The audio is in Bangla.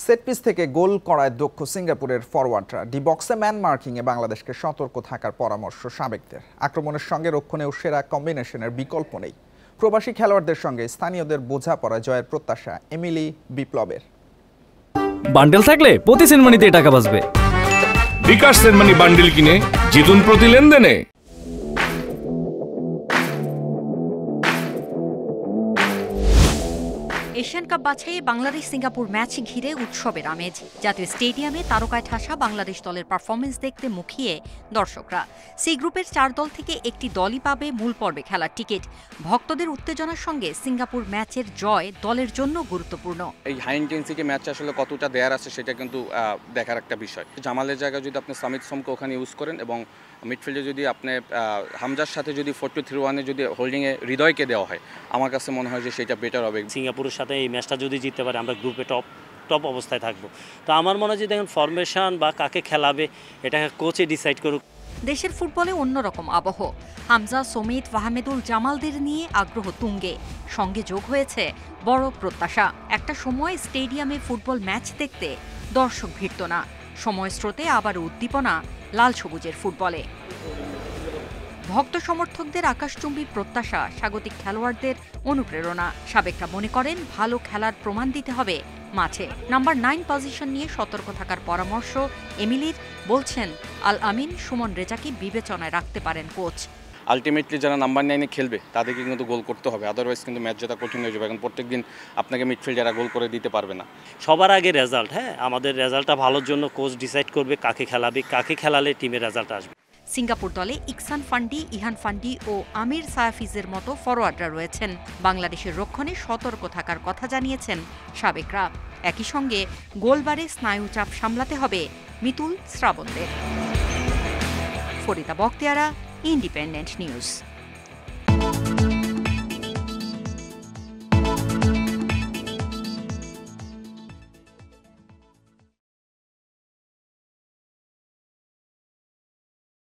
সেট পিস থেকে গোল করায় দক্ষ সিঙ্গাপুরের ফরওয়ার্ডরা ডি বক্সে ম্যান মার্কিংয়ে বাংলাদেশকে সতর্ক থাকার পরামর্শ সাবেকদের। আক্রমণের সঙ্গে রক্ষণেও সেরা কম্বিনেশনের বিকল্প নেই। প্রবাসী খেলোয়াড়দের সঙ্গে স্থানীয়দের বোঝাপড়া জয়ের প্রত্যাশা এমিলি বিপ্লবের। বান্ডেল থাকলে প্রতি সেনমানিতে টাকা বাঁচবে। বিকাশ সেনমানি বান্ডেল কিনে জিতুন প্রতি লেনদেনে। এশিয়ান কাপ বাছাইয়ে বাংলাদেশ সিঙ্গাপুর ম্যাচ ঘিরে উৎসবের আমেজ। জাতীয় স্টেডিয়ামে তারকায় ঠাসা বাংলাদেশ দলের পারফরমেন্স দেখতে মুখিয়ে দর্শকরা। সি গ্রুপের 4 দল থেকে একটি দলই পাবে মূল পর্বে খেলার টিকিট। ভক্তদের উত্তেজনার সঙ্গে সিঙ্গাপুর ম্যাচের জয় দলের জন্য গুরুত্বপূর্ণ। এই হাই ইন্টেন্সিটি ম্যাচ আসলে কতটা দেয়ার আছে সেটা কিন্তু দেখার একটা বিষয়। জামালের জায়গায় যদি আপনি সামিত সোমকে ওখানে ইউজ করেন এবং মিডফিল্ডে যদি আপনি হামজার সাথে যদি 4-2-3-1-এ যদি হোল্ডিংয়ে হৃদয়কে দেওয়া হয়, আমার কাছে মনে হয় যে সেটা বেটার হবে। সিঙ্গাপুরের সাথে এই ম্যাচটা যদি জিততে পারে আমরা গ্রুপে টপ অবস্থায় থাকবো। তো আমার মনে হয় যে দেখেন ফরমেশন বা কাকে খেলাবে এটা কোচে ডিসাইড করুক। দেশের ফুটবলে অন্যরকম আবহ। হামজা, সমিত, ফাহমেদুল, জামালদের নিয়ে আগ্রহ তুঙ্গে। সঙ্গে যোগ হয়েছে বড় প্রত্যাশা। একটা সময় স্টেডিয়ামে ফুটবল ম্যাচ দেখতে দর্শক ভিড়ত না। সময় স্রোতে আবার উদ্দীপনা লাল সবুজের ফুটবলে। ভক্ত সমর্থকদের আকাশচুম্বী প্রত্যাশা স্বাগতিক খেলোয়াড়দের অনুপ্রেরণা। সাবেকরা মনে করেন ভালো খেলার প্রমাণ দিতে হবে মাঠে। নাম্বার 9 পজিশন নিয়ে সতর্ক থাকার পরামর্শ এমিলির। বলছেন আল আমিন, সুমন রেজাকে বিবেচনায় রাখতে পারেন কোচ। আলটিমেটলি যারা নাম্বার 9-এ খেলবে তাদেরকে কিন্তু গোল করতে হবে, আদারওয়াইজ কিন্তু ম্যাচ জেতা কঠিন হয়ে যাবে। এখন প্রত্যেকদিন আপনাকে মিডফিল্ডাররা গোল করে দিতে পারবে না। সবার আগে রেজাল্ট, আমাদের রেজাল্টটা ভালোর জন্য কোচ ডিসাইড করবে কাকে খেলাবে, কাকে খেলালে টিমের রেজাল্ট আসবে। সিঙ্গাপুর দলে ইকসান ফান্ডি, ইহান ফান্ডি ও আমির সায়াফিজের মতো ফরোয়ার্ডরা রয়েছেন। বাংলাদেশের রক্ষণে সতর্ক থাকার কথা জানিয়েছেন সাবেকরা। একই সঙ্গে গোলবারে স্নায়ুচাপ সামলাতে হবে মিতুল, শ্রাবণদের। Farida Bakhtiyara, Independent news.